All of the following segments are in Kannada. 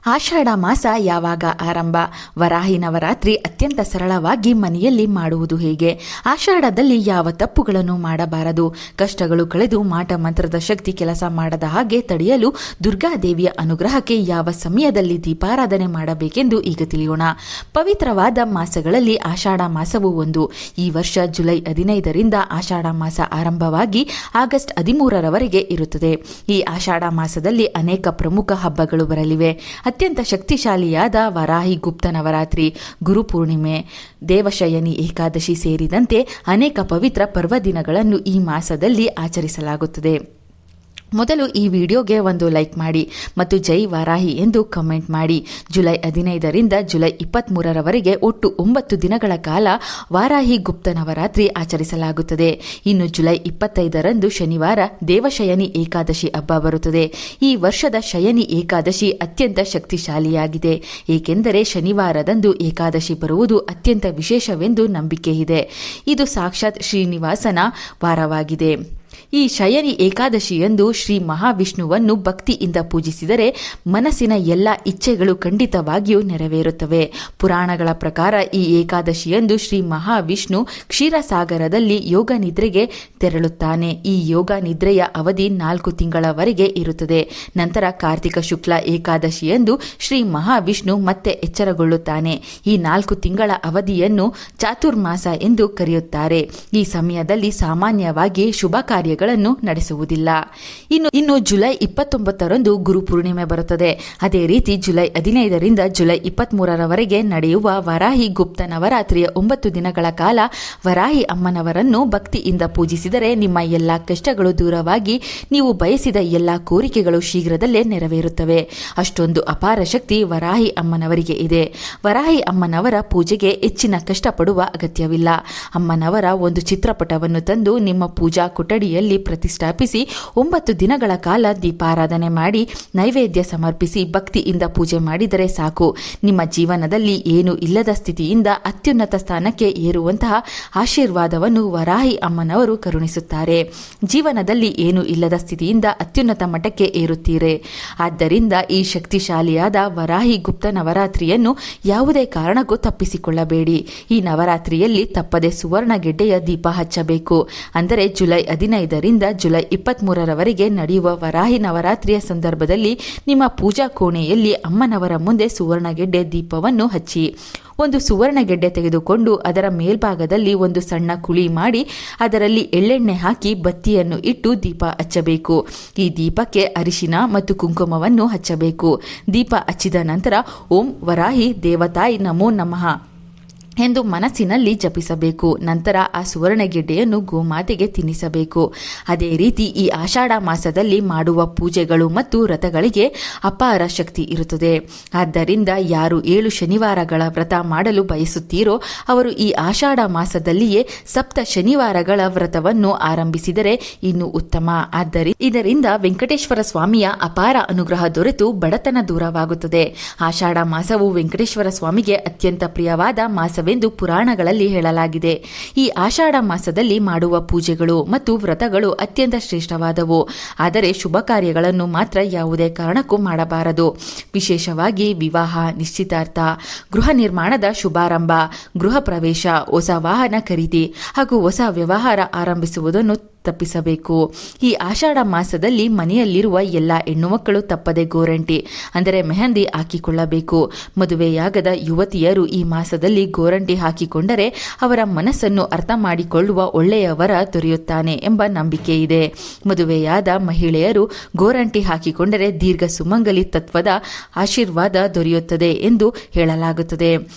ಆಷಾಢ ಮಾಸ ಯಾವಾಗ ಆರಂಭ? ವರಾಹಿ ನವರಾತ್ರಿ ಅತ್ಯಂತ ಸರಳವಾಗಿ ಮನೆಯಲ್ಲಿ ಮಾಡುವುದು ಹೇಗೆ? ಆಷಾಢದಲ್ಲಿ ಯಾವ ತಪ್ಪುಗಳನ್ನು ಮಾಡಬಾರದು? ಕಷ್ಟಗಳು ಕಳೆದು ಮಾಟ ಮಂತ್ರದ ಶಕ್ತಿ ಕೆಲಸ ಮಾಡದ ಹಾಗೆ ತಡೆಯಲು ದುರ್ಗಾದೇವಿಯ ಅನುಗ್ರಹಕ್ಕೆ ಯಾವ ಸಮಯದಲ್ಲಿ ದೀಪಾರಾಧನೆ ಮಾಡಬೇಕೆಂದು ಈಗ ತಿಳಿಯೋಣ. ಪವಿತ್ರವಾದ ಮಾಸಗಳಲ್ಲಿ ಆಷಾಢ ಮಾಸವು ಒಂದು. ಈ ವರ್ಷ ಜುಲೈ 15ರಿಂದ ಆಷಾಢ ಮಾಸ ಆರಂಭವಾಗಿ ಆಗಸ್ಟ್ 13ರವರೆಗೆ ಇರುತ್ತದೆ. ಈ ಆಷಾಢ ಮಾಸದಲ್ಲಿ ಅನೇಕ ಪ್ರಮುಖ ಹಬ್ಬಗಳು ಬರಲಿವೆ. ಅತ್ಯಂತ ಶಕ್ತಿಶಾಲಿಯಾದ ವರಾಹಿ ಗುಪ್ತ ನವರಾತ್ರಿ, ಗುರುಪೂರ್ಣಿಮೆ, ದೇವಶಯನಿ ಏಕಾದಶಿ ಸೇರಿದಂತೆ ಅನೇಕ ಪವಿತ್ರ ಪರ್ವದಿನಗಳನ್ನು ಈ ಮಾಸದಲ್ಲಿ ಆಚರಿಸಲಾಗುತ್ತದೆ. ಮೊದಲು ಈ ವಿಡಿಯೋಗೆ ಒಂದು ಲೈಕ್ ಮಾಡಿ ಮತ್ತು ಜೈ ವಾರಾಹಿ ಎಂದು ಕಮೆಂಟ್ ಮಾಡಿ. ಜುಲೈ 15ರಿಂದ ಜುಲೈ 23ರವರೆಗೆ ಒಟ್ಟು 9 ದಿನಗಳ ಕಾಲ ವಾರಾಹಿ ಗುಪ್ತ ನವರಾತ್ರಿ ಆಚರಿಸಲಾಗುತ್ತದೆ. ಇನ್ನು ಜುಲೈ 25ರಂದು ಶನಿವಾರ ದೇವಶಯನಿ ಏಕಾದಶಿ ಹಬ್ಬ ಬರುತ್ತದೆ. ಈ ವರ್ಷದ ಶಯನಿ ಏಕಾದಶಿ ಅತ್ಯಂತ ಶಕ್ತಿಶಾಲಿಯಾಗಿದೆ, ಏಕೆಂದರೆ ಶನಿವಾರದಂದು ಏಕಾದಶಿ ಬರುವುದು ಅತ್ಯಂತ ವಿಶೇಷವೆಂದು ನಂಬಿಕೆ ಇದೆ. ಇದು ಸಾಕ್ಷಾತ್ ಶ್ರೀನಿವಾಸನ ವಾರವಾಗಿದೆ. ಈ ಶಯನಿ ಏಕಾದಶಿಯಂದು ಶ್ರೀ ಮಹಾವಿಷ್ಣುವನ್ನು ಭಕ್ತಿಯಿಂದ ಪೂಜಿಸಿದರೆ ಮನಸ್ಸಿನ ಎಲ್ಲ ಇಚ್ಛೆಗಳು ಖಂಡಿತವಾಗಿಯೂ ನೆರವೇರುತ್ತವೆ. ಪುರಾಣಗಳ ಪ್ರಕಾರ ಈ ಏಕಾದಶಿಯಂದು ಶ್ರೀ ಮಹಾವಿಷ್ಣು ಕ್ಷೀರಸಾಗರದಲ್ಲಿ ಯೋಗ ನಿದ್ರೆಗೆ ತೆರಳುತ್ತಾನೆ. ಈ ಯೋಗ ನಿದ್ರೆಯ ಅವಧಿ 4 ತಿಂಗಳವರೆಗೆ ಇರುತ್ತದೆ. ನಂತರ ಕಾರ್ತಿಕ ಶುಕ್ಲ ಏಕಾದಶಿಯಂದು ಶ್ರೀ ಮಹಾವಿಷ್ಣು ಮತ್ತೆ ಎಚ್ಚರಗೊಳ್ಳುತ್ತಾನೆ. ಈ 4 ತಿಂಗಳ ಅವಧಿಯನ್ನು ಚಾತುರ್ಮಾಸ ಎಂದು ಕರೆಯುತ್ತಾರೆ. ಈ ಸಮಯದಲ್ಲಿ ಸಾಮಾನ್ಯವಾಗಿ ಶುಭ ಕಾರ್ಯಗಳನ್ನು ನಡೆಸುವುದಿಲ್ಲ. ಇನ್ನು ಜುಲೈ 29ರಂದು ಗುರುಪೂರ್ಣಿಮೆ ಬರುತ್ತದೆ. ಅದೇ ರೀತಿ ಜುಲೈ 15ರಿಂದ ಜುಲೈ 23ರವರೆಗೆ ನಡೆಯುವ ವರಾಹಿ ಗುಪ್ತ ನವರಾತ್ರಿಯ 9 ದಿನಗಳ ಕಾಲ ವರಾಹಿ ಅಮ್ಮನವರನ್ನು ಭಕ್ತಿಯಿಂದ ಪೂಜಿಸಿದರೆ ನಿಮ್ಮ ಎಲ್ಲ ಕಷ್ಟಗಳು ದೂರವಾಗಿ ನೀವು ಬಯಸಿದ ಎಲ್ಲ ಕೋರಿಕೆಗಳು ಶೀಘ್ರದಲ್ಲೇ ನೆರವೇರುತ್ತವೆ. ಅಷ್ಟೊಂದು ಅಪಾರ ಶಕ್ತಿ ವರಾಹಿ ಅಮ್ಮನವರಿಗೆ ಇದೆ. ವರಾಹಿ ಅಮ್ಮನವರ ಪೂಜೆಗೆ ಹೆಚ್ಚಿನ ಕಷ್ಟಪಡುವ ಅಗತ್ಯವಿಲ್ಲ. ಅಮ್ಮನವರ ಒಂದು ಚಿತ್ರಪಟವನ್ನು ತಂದು ನಿಮ್ಮ ಪೂಜಾ ಕೊಠಡಿಯಲ್ಲಿ ಪ್ರತಿಷ್ಠಾಪಿಸಿ 9 ದಿನಗಳ ಕಾಲ ದೀಪಾರಾಧನೆ ಮಾಡಿ ನೈವೇದ್ಯ ಸಮರ್ಪಿಸಿ ಭಕ್ತಿಯಿಂದ ಪೂಜೆ ಮಾಡಿದರೆ ಸಾಕು. ನಿಮ್ಮ ಜೀವನದಲ್ಲಿ ಏನು ಇಲ್ಲದ ಸ್ಥಿತಿಯಿಂದ ಅತ್ಯುನ್ನತ ಸ್ಥಾನಕ್ಕೆ ಏರುವಂತಹ ಆಶೀರ್ವಾದವನ್ನು ವರಾಹಿ ಅಮ್ಮನವರು ಕರುಣಿಸುತ್ತಾರೆ. ಜೀವನದಲ್ಲಿ ಏನು ಇಲ್ಲದ ಸ್ಥಿತಿಯಿಂದ ಅತ್ಯುನ್ನತ ಮಟ್ಟಕ್ಕೆ ಏರುತ್ತೀರಿ. ಆದ್ದರಿಂದ ಈ ಶಕ್ತಿಶಾಲಿಯಾದ ವರಾಹಿ ಗುಪ್ತ ನವರಾತ್ರಿಯನ್ನು ಯಾವುದೇ ಕಾರಣಕ್ಕೂ ತಪ್ಪಿಸಿಕೊಳ್ಳಬೇಡಿ. ಈ ನವರಾತ್ರಿಯಲ್ಲಿ ತಪ್ಪದೆ ಸುವರ್ಣ ಗೆಡ್ಡೆಯ ದೀಪ ಹಚ್ಚಬೇಕು. ಅಂದರೆ ಜುಲೈ 15ರಿಂದ ಜುಲೈ 23ರವರೆಗೆ ನಡೆಯುವ ವರಾಹಿ ನವರಾತ್ರಿಯ ಸಂದರ್ಭದಲ್ಲಿ ನಿಮ್ಮ ಪೂಜಾ ಕೋಣೆಯಲ್ಲಿ ಅಮ್ಮನವರ ಮುಂದೆ ಸುವರ್ಣಗೆಡ್ಡೆ ದೀಪವನ್ನು ಹಚ್ಚಿ. ಒಂದು ಸುವರ್ಣಗೆಡ್ಡೆ ತೆಗೆದುಕೊಂಡು ಅದರ ಮೇಲ್ಭಾಗದಲ್ಲಿ ಒಂದು ಸಣ್ಣ ಕುಳಿ ಮಾಡಿ ಅದರಲ್ಲಿ ಎಳ್ಳೆಣ್ಣೆ ಹಾಕಿ ಬತ್ತಿಯನ್ನು ಇಟ್ಟು ದೀಪ ಹಚ್ಚಬೇಕು. ಈ ದೀಪಕ್ಕೆ ಅರಿಶಿನ ಮತ್ತು ಕುಂಕುಮವನ್ನು ಹಚ್ಚಬೇಕು. ದೀಪ ಹಚ್ಚಿದ ನಂತರ ಓಂ ವರಾಹಿ ದೇವತಾಯಿ ನಮೋ ನಮಃ ಎಂದು ಮನಸ್ಸಿನಲ್ಲಿ ಜಪಿಸಬೇಕು. ನಂತರ ಆ ಸುವರ್ಣಗೆಡ್ಡೆಯನ್ನು ಗೋಮಾತೆಗೆ ತಿನ್ನಿಸಬೇಕು. ಅದೇ ರೀತಿ ಈ ಆಷಾಢ ಮಾಸದಲ್ಲಿ ಮಾಡುವ ಪೂಜೆಗಳು ಮತ್ತು ವ್ರತಗಳಿಗೆ ಅಪಾರ ಶಕ್ತಿ ಇರುತ್ತದೆ. ಆದ್ದರಿಂದ ಯಾರು 7 ಶನಿವಾರಗಳ ವ್ರತ ಮಾಡಲು ಬಯಸುತ್ತೀರೋ ಅವರು ಈ ಆಷಾಢ ಮಾಸದಲ್ಲಿಯೇ 7 ಶನಿವಾರಗಳ ವ್ರತವನ್ನು ಆರಂಭಿಸಿದರೆ ಇನ್ನೂ ಉತ್ತಮ. ಇದರಿಂದ ವೆಂಕಟೇಶ್ವರ ಸ್ವಾಮಿಯ ಅಪಾರ ಅನುಗ್ರಹ ದೊರೆತು ಬಡತನ ದೂರವಾಗುತ್ತದೆ. ಆಷಾಢ ಮಾಸವು ವೆಂಕಟೇಶ್ವರ ಸ್ವಾಮಿಗೆ ಅತ್ಯಂತ ಪ್ರಿಯವಾದ ಮಾಸ ವೆಂದು ಪುರಾಣಗಳಲ್ಲಿ ಹೇಳಲಾಗಿದೆ. ಈ ಆಷಾಢ ಮಾಸದಲ್ಲಿ ಮಾಡುವ ಪೂಜೆಗಳು ಮತ್ತು ವ್ರತಗಳು ಅತ್ಯಂತ ಶ್ರೇಷ್ಠವಾದವು. ಆದರೆ ಶುಭ ಕಾರ್ಯಗಳನ್ನು ಮಾತ್ರ ಯಾವುದೇ ಕಾರಣಕ್ಕೂ ಮಾಡಬಾರದು. ವಿಶೇಷವಾಗಿ ವಿವಾಹ, ನಿಶ್ಚಿತಾರ್ಥ, ಗೃಹ ನಿರ್ಮಾಣದ ಶುಭಾರಂಭ, ಗೃಹ ಪ್ರವೇಶ, ಹೊಸ ವಾಹನ ಖರೀದಿ ಹಾಗೂ ಹೊಸ ವ್ಯವಹಾರ ಆರಂಭಿಸುವುದನ್ನು ತಪ್ಪಿಸಬೇಕು. ಈ ಆಷಾಢ ಮಾಸದಲ್ಲಿ ಮನೆಯಲ್ಲಿರುವ ಎಲ್ಲ ಹೆಣ್ಣು ಮಕ್ಕಳು ತಪ್ಪದೆ ಗೋರಂಟಿ ಅಂದರೆ ಮೆಹಂದಿ ಹಾಕಿಕೊಳ್ಳಬೇಕು. ಮದುವೆಯಾಗದ ಯುವತಿಯರು ಈ ಮಾಸದಲ್ಲಿ ಗೋರಂಟಿ ಹಾಕಿಕೊಂಡರೆ ಅವರ ಮನಸ್ಸನ್ನು ಅರ್ಥ ಮಾಡಿಕೊಳ್ಳುವ ಒಳ್ಳೆಯವರ ದೊರೆಯುತ್ತಾನೆ ಎಂಬ ನಂಬಿಕೆ ಇದೆ. ಮದುವೆಯಾದ ಮಹಿಳೆಯರು ಗೋರಂಟಿ ಹಾಕಿಕೊಂಡರೆ ದೀರ್ಘ ಸುಮಂಗಲಿ ತತ್ವದ ಆಶೀರ್ವಾದ ದೊರೆಯುತ್ತದೆ ಎಂದು ಹೇಳಲಾಗುತ್ತದೆ.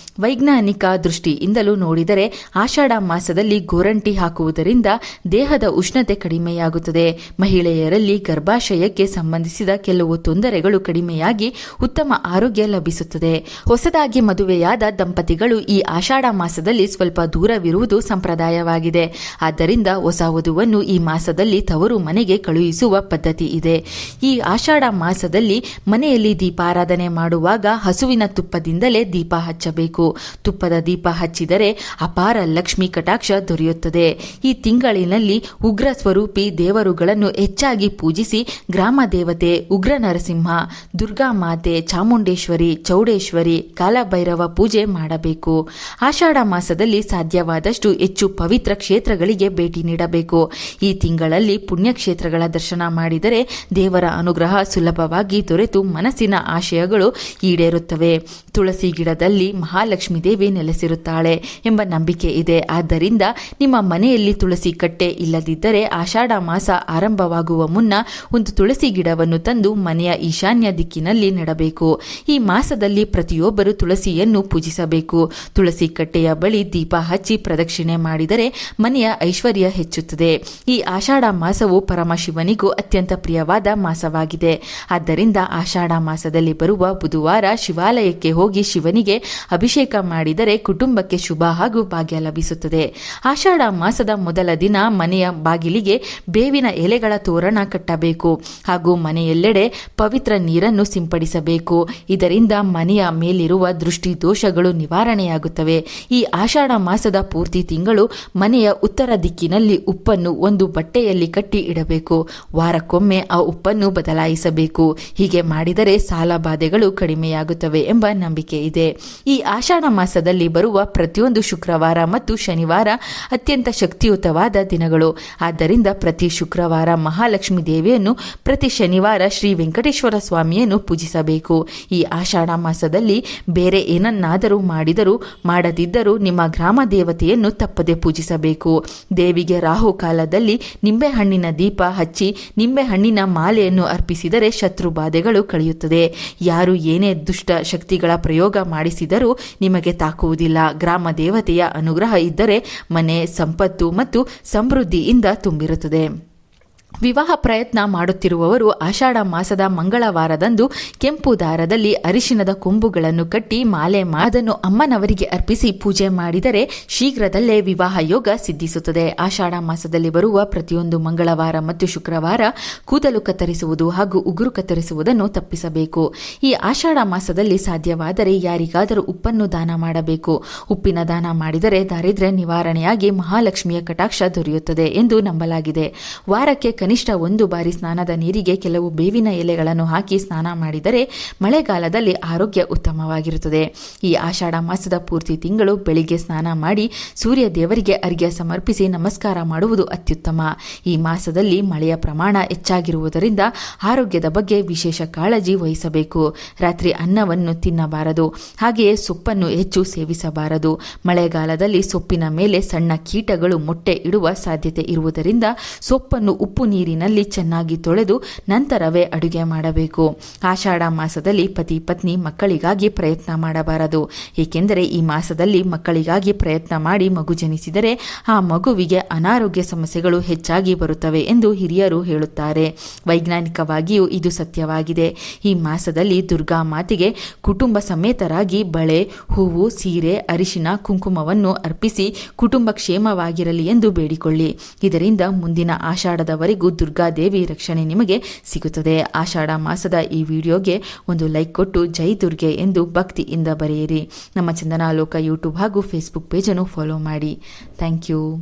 ವೈಜ್ಞಾನಿಕ ದೃಷ್ಟಿಯಿಂದಲೂ ನೋಡಿದರೆ ಆಷಾಢ ಮಾಸದಲ್ಲಿ ಗೋರಂಟಿ ಹಾಕುವುದರಿಂದ ದೇಹದ ಉಷ್ಣ ಕಡಿಮೆಯಾಗುತ್ತದೆ. ಮಹಿಳೆಯರಲ್ಲಿ ಗರ್ಭಾಶಯಕ್ಕೆ ಸಂಬಂಧಿಸಿದ ಕೆಲವು ತೊಂದರೆಗಳು ಕಡಿಮೆಯಾಗಿ ಉತ್ತಮ ಆರೋಗ್ಯ ಲಭಿಸುತ್ತದೆ. ಹೊಸದಾಗಿ ಮದುವೆಯಾದ ದಂಪತಿಗಳು ಈ ಆಷಾಢ ಮಾಸದಲ್ಲಿ ಸ್ವಲ್ಪ ದೂರವಿರುವುದು ಸಂಪ್ರದಾಯವಾಗಿದೆ. ಆದ್ದರಿಂದ ಹೊಸ ವಧುವನ್ನು ಈ ಮಾಸದಲ್ಲಿ ತವರು ಮನೆಗೆ ಕಳುಹಿಸುವ ಪದ್ಧತಿ ಇದೆ. ಈ ಆಷಾಢ ಮಾಸದಲ್ಲಿ ಮನೆಯಲ್ಲಿ ದೀಪಾರಾಧನೆ ಮಾಡುವಾಗ ಹಸುವಿನ ತುಪ್ಪದಿಂದಲೇ ದೀಪ ಹಚ್ಚಬೇಕು. ತುಪ್ಪದ ದೀಪ ಹಚ್ಚಿದರೆ ಅಪಾರ ಲಕ್ಷ್ಮಿ ಕಟಾಕ್ಷ ದೊರೆಯುತ್ತದೆ. ಈ ತಿಂಗಳಿನಲ್ಲಿ ಉಗ್ರ ಸ್ವರೂಪಿ ದೇವರುಗಳನ್ನು ಹೆಚ್ಚಾಗಿ ಪೂಜಿಸಿ ಗ್ರಾಮ ದೇವತೆ ಉಗ್ರ ನರಸಿಂಹ, ದುರ್ಗಾ ಮಾತೆ, ಚಾಮುಂಡೇಶ್ವರಿ, ಚೌಡೇಶ್ವರಿ, ಕಾಲಭೈರವ ಪೂಜೆ ಮಾಡಬೇಕು. ಆಷಾಢ ಮಾಸದಲ್ಲಿ ಸಾಧ್ಯವಾದಷ್ಟು ಹೆಚ್ಚು ಪವಿತ್ರ ಕ್ಷೇತ್ರಗಳಿಗೆ ಭೇಟಿ ನೀಡಬೇಕು. ಈ ತಿಂಗಳಲ್ಲಿ ಪುಣ್ಯಕ್ಷೇತ್ರಗಳ ದರ್ಶನ ಮಾಡಿದರೆ ದೇವರ ಅನುಗ್ರಹ ಸುಲಭವಾಗಿ ದೊರೆತು ಮನಸ್ಸಿನ ಆಶಯಗಳು ಈಡೇರುತ್ತವೆ. ತುಳಸಿ ಗಿಡದಲ್ಲಿ ಮಹಾಲಕ್ಷ್ಮೀ ದೇವಿ ನೆಲೆಸಿರುತ್ತಾಳೆ ಎಂಬ ನಂಬಿಕೆ ಇದೆ. ಆದ್ದರಿಂದ ನಿಮ್ಮ ಮನೆಯಲ್ಲಿ ತುಳಸಿ ಕಟ್ಟೆ ಇಲ್ಲದಿದ್ದರೆ ಆಷಾಢ ಮಾಸ ಆರಂಭವಾಗುವ ಮುನ್ನ ಒಂದು ತುಳಸಿ ಗಿಡವನ್ನು ತಂದು ಮನೆಯ ಈಶಾನ್ಯ ದಿಕ್ಕಿನಲ್ಲಿ ನೆಡಬೇಕು. ಈ ಮಾಸದಲ್ಲಿ ಪ್ರತಿಯೊಬ್ಬರು ತುಳಸಿಯನ್ನು ಪೂಜಿಸಬೇಕು. ತುಳಸಿ ಕಟ್ಟೆಯ ಬಳಿ ದೀಪ ಹಚ್ಚಿ ಪ್ರದಕ್ಷಿಣೆ ಮಾಡಿದರೆ ಮನೆಯ ಐಶ್ವರ್ಯ ಹೆಚ್ಚುತ್ತದೆ. ಈ ಆಷಾಢ ಮಾಸವು ಪರಮಶಿವನಿಗೂ ಅತ್ಯಂತ ಪ್ರಿಯವಾದ ಮಾಸವಾಗಿದೆ. ಆದ್ದರಿಂದ ಆಷಾಢ ಮಾಸದಲ್ಲಿ ಬರುವ ಬುಧವಾರ ಶಿವಾಲಯಕ್ಕೆ ಹೋಗಿ ಶಿವನಿಗೆ ಅಭಿಷೇಕ ಮಾಡಿದರೆ ಕುಟುಂಬಕ್ಕೆ ಶುಭ ಹಾಗೂ ಭಾಗ್ಯ ಲಭಿಸುತ್ತದೆ. ಆಷಾಢ ಮಾಸದ ಮೊದಲ ದಿನ ಮನೆಯ ಬಾಗಿಲಿಗೆ ಬೇವಿನ ಎಲೆಗಳ ತೋರಣ ಕಟ್ಟಬೇಕು ಹಾಗೂ ಮನೆಯೆಲ್ಲೆಡೆ ಪವಿತ್ರ ನೀರನ್ನು ಸಿಂಪಡಿಸಬೇಕು. ಇದರಿಂದ ಮನೆಯ ಮೇಲಿರುವ ದೃಷ್ಟಿ ದೋಷಗಳು ನಿವಾರಣೆಯಾಗುತ್ತವೆ. ಈ ಆಷಾಢ ಮಾಸದ ಪೂರ್ತಿ ತಿಂಗಳು ಮನೆಯ ಉತ್ತರ ದಿಕ್ಕಿನಲ್ಲಿ ಉಪ್ಪನ್ನು ಒಂದು ಬಟ್ಟೆಯಲ್ಲಿ ಕಟ್ಟಿ ಇಡಬೇಕು. ವಾರಕ್ಕೊಮ್ಮೆ ಆ ಉಪ್ಪನ್ನು ಬದಲಾಯಿಸಬೇಕು. ಹೀಗೆ ಮಾಡಿದರೆ ಸಾಲ ಬಾಧೆಗಳು ಕಡಿಮೆಯಾಗುತ್ತವೆ ಎಂಬ ನಂಬಿಕೆ ಇದೆ. ಈ ಆಷಾಢ ಮಾಸದಲ್ಲಿ ಬರುವ ಪ್ರತಿಯೊಂದು ಶುಕ್ರವಾರ ಮತ್ತು ಶನಿವಾರ ಅತ್ಯಂತ ಶಕ್ತಿಯುತವಾದ ದಿನಗಳು. ಆದ್ದರಿಂದ ಪ್ರತಿ ಶುಕ್ರವಾರ ಮಹಾಲಕ್ಷ್ಮೀ ದೇವಿಯನ್ನು, ಪ್ರತಿ ಶನಿವಾರ ಶ್ರೀ ವೆಂಕಟೇಶ್ವರ ಸ್ವಾಮಿಯನ್ನು ಪೂಜಿಸಬೇಕು. ಈ ಆಷಾಢ ಮಾಸದಲ್ಲಿ ಬೇರೆ ಏನನ್ನಾದರೂ ಮಾಡಿದರೂ ಮಾಡದಿದ್ದರೂ ನಿಮ್ಮ ಗ್ರಾಮ ದೇವತೆಯನ್ನು ತಪ್ಪದೆ ಪೂಜಿಸಬೇಕು. ದೇವಿಗೆ ರಾಹು ಕಾಲದಲ್ಲಿ ನಿಂಬೆಹಣ್ಣಿನ ದೀಪ ಹಚ್ಚಿ ನಿಂಬೆಹಣ್ಣಿನ ಮಾಲೆಯನ್ನು ಅರ್ಪಿಸಿದರೆ ಶತ್ರು ಬಾಧೆಗಳು ಕಳೆಯುತ್ತದೆ. ಯಾರು ಏನೇ ದುಷ್ಟ ಶಕ್ತಿಗಳ ಪ್ರಯೋಗ ಮಾಡಿಸಿದರೂ ನಿಮಗೆ ತಾಕುವುದಿಲ್ಲ. ಗ್ರಾಮ ದೇವತೆಯ ಅನುಗ್ರಹ ಇದ್ದರೆ ಮನೆ ಸಂಪತ್ತು ಮತ್ತು ಸಮೃದ್ಧಿಯಿಂದ ತುಂಬಿರುತ್ತದೆ. ವಿವಾಹ ಪ್ರಯತ್ನ ಮಾಡುತ್ತಿರುವವರು ಆಷಾಢ ಮಾಸದ ಮಂಗಳವಾರದಂದು ಕೆಂಪು ದಾರದಲ್ಲಿ ಅರಿಶಿಣದ ಕೊಂಬುಗಳನ್ನು ಕಟ್ಟಿ ಮಾಲೆ ಅದನ್ನು ಅಮ್ಮನವರಿಗೆ ಅರ್ಪಿಸಿ ಪೂಜೆ ಮಾಡಿದರೆ ಶೀಘ್ರದಲ್ಲೇ ವಿವಾಹ ಯೋಗ ಸಿದ್ಧಿಸುತ್ತದೆ. ಆಷಾಢ ಮಾಸದಲ್ಲಿ ಬರುವ ಪ್ರತಿಯೊಂದು ಮಂಗಳವಾರ ಮತ್ತು ಶುಕ್ರವಾರ ಕೂದಲು ಕತ್ತರಿಸುವುದು ಹಾಗೂ ಉಗುರು ಕತ್ತರಿಸುವುದನ್ನು ತಪ್ಪಿಸಬೇಕು. ಈ ಆಷಾಢ ಮಾಸದಲ್ಲಿ ಸಾಧ್ಯವಾದರೆ ಯಾರಿಗಾದರೂ ಉಪ್ಪನ್ನು ದಾನ ಮಾಡಬೇಕು. ಉಪ್ಪಿನ ದಾನ ಮಾಡಿದರೆ ದಾರಿದ್ರ್ಯ ನಿವಾರಣೆಯಾಗಿ ಮಹಾಲಕ್ಷ್ಮಿಯ ಕಟಾಕ್ಷ ದೊರೆಯುತ್ತದೆ ಎಂದು ನಂಬಲಾಗಿದೆ. ವಾರಕ್ಕೆ ಕನಿಷ್ಠ ಒಂದು ಬಾರಿ ಸ್ನಾನದ ನೀರಿಗೆ ಕೆಲವು ಬೇವಿನ ಎಲೆಗಳನ್ನು ಹಾಕಿ ಸ್ನಾನ ಮಾಡಿದರೆ ಮಳೆಗಾಲದಲ್ಲಿ ಆರೋಗ್ಯ ಉತ್ತಮವಾಗಿರುತ್ತದೆ. ಈ ಆಷಾಢ ಮಾಸದ ಪೂರ್ತಿ ತಿಂಗಳು ಬೆಳಿಗ್ಗೆ ಸ್ನಾನ ಮಾಡಿ ಸೂರ್ಯ ದೇವರಿಗೆ ಅರ್ಘ್ಯ ಸಮರ್ಪಿಸಿ ನಮಸ್ಕಾರ ಮಾಡುವುದು ಅತ್ಯುತ್ತಮ. ಈ ಮಾಸದಲ್ಲಿ ಮಳೆಯ ಪ್ರಮಾಣ ಹೆಚ್ಚಾಗಿರುವುದರಿಂದ ಆರೋಗ್ಯದ ಬಗ್ಗೆ ವಿಶೇಷ ಕಾಳಜಿ ವಹಿಸಬೇಕು. ರಾತ್ರಿ ಅನ್ನವನ್ನು ತಿನ್ನಬಾರದು. ಹಾಗೆಯೇ ಸೊಪ್ಪನ್ನು ಹೆಚ್ಚು ಸೇವಿಸಬಾರದು. ಮಳೆಗಾಲದಲ್ಲಿ ಸೊಪ್ಪಿನ ಮೇಲೆ ಸಣ್ಣ ಕೀಟಗಳು ಮೊಟ್ಟೆ ಇಡುವ ಸಾಧ್ಯತೆ ಇರುವುದರಿಂದ ಸೊಪ್ಪನ್ನು ಉಪ್ಪು ನೀರಿನಲ್ಲಿ ಚೆನ್ನಾಗಿ ತೊಳೆದು ನಂತರವೇ ಅಡುಗೆ ಮಾಡಬೇಕು. ಆಷಾಢ ಮಾಸದಲ್ಲಿ ಪತಿ ಪತ್ನಿ ಮಕ್ಕಳಿಗಾಗಿ ಪ್ರಯತ್ನ ಮಾಡಬಾರದು. ಏಕೆಂದರೆ ಈ ಮಾಸದಲ್ಲಿ ಮಕ್ಕಳಿಗಾಗಿ ಪ್ರಯತ್ನ ಮಾಡಿ ಮಗು ಜನಿಸಿದರೆ ಆ ಮಗುವಿಗೆ ಅನಾರೋಗ್ಯ ಸಮಸ್ಯೆಗಳು ಹೆಚ್ಚಾಗಿ ಬರುತ್ತವೆ ಎಂದು ಹಿರಿಯರು ಹೇಳುತ್ತಾರೆ. ವೈಜ್ಞಾನಿಕವಾಗಿಯೂ ಇದು ಸತ್ಯವಾಗಿದೆ. ಈ ಮಾಸದಲ್ಲಿ ದುರ್ಗಾ ಮಾತೆಗೆ ಕುಟುಂಬ ಸಮೇತರಾಗಿ ಬಳೆ, ಹೂವು, ಸೀರೆ, ಅರಿಶಿನ, ಕುಂಕುಮವನ್ನು ಅರ್ಪಿಸಿ ಕುಟುಂಬ ಕ್ಷೇಮವಾಗಿರಲಿ ಎಂದು ಬೇಡಿಕೊಳ್ಳಿ. ಇದರಿಂದ ಮುಂದಿನ ಆಷಾಢದವರೆಗೂ ದುರ್ಗಾದೇವಿ ರಕ್ಷಣೆ ನಿಮಗೆ ಸಿಗುತ್ತದೆ. ಆಷಾಢ ಮಾಸದ ಈ ವಿಡಿಯೋಗೆ ಒಂದು ಲೈಕ್ ಕೊಟ್ಟು ಜೈ ದುರ್ಗೆ ಎಂದು ಭಕ್ತಿಯಿಂದ ಬರೆಯಿರಿ. ನಮ್ಮ ಚಂದನಾಲೋಕ ಯೂಟ್ಯೂಬ್ ಹಾಗೂ ಫೇಸ್ಬುಕ್ ಪೇಜನ್ನು ಫಾಲೋ ಮಾಡಿ. Thank you.